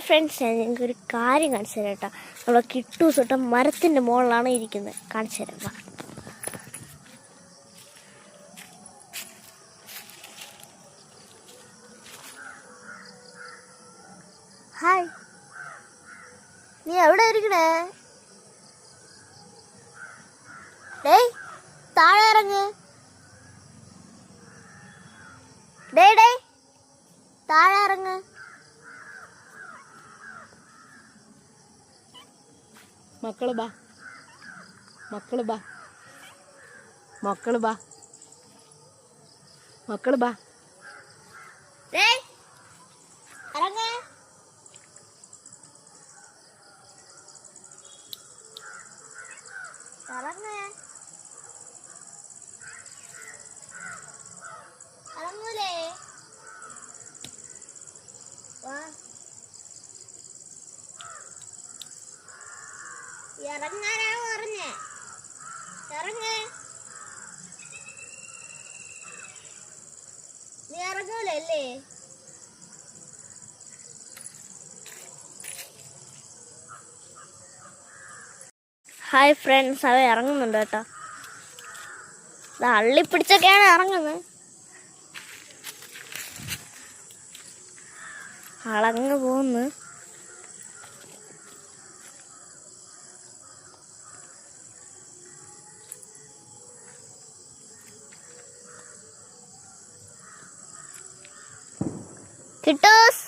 Friends, ഞാൻ ഞങ്ങൾക്കൊരു കാര്യം കാണിച്ചു തരാം കേട്ടോ. നമ്മൾ കിട്ടൂസ് തൊട്ട മരത്തിൻ്റെ മുകളിലാണ് ഇരിക്കുന്നത്. കാണിച്ചു തരാം. ഹായ്, നീ എവിടെ ഇരിക്കണേ? ഡേയ്, താഴെ ഇറങ്ങ്. ഡേ താഴെ ഇറങ്ങ്. മക്കള് ബാ, മക്കള് ബാ, മക്കള് ബാ, മക്കള് ബാ. ഇറങ്ങ്. ഇറങ്ങ്. ഇറങ്ങൂലേ? വാ, ഇറങ്ങാനാണ് പറഞ്ഞേ. ഇറങ്ങ്. നീ ഇറങ്ങൂലല്ലേ? ഹായ് ഫ്രണ്ട്സ്, അവ ഇറങ്ങുന്നുണ്ട് കേട്ടോ. ഇത് അള്ളിപ്പിടിച്ചൊക്കെയാണ് ഇറങ്ങുന്നത്. അളങ്ങ് പോകുന്നു. കിട്ടൂസ്,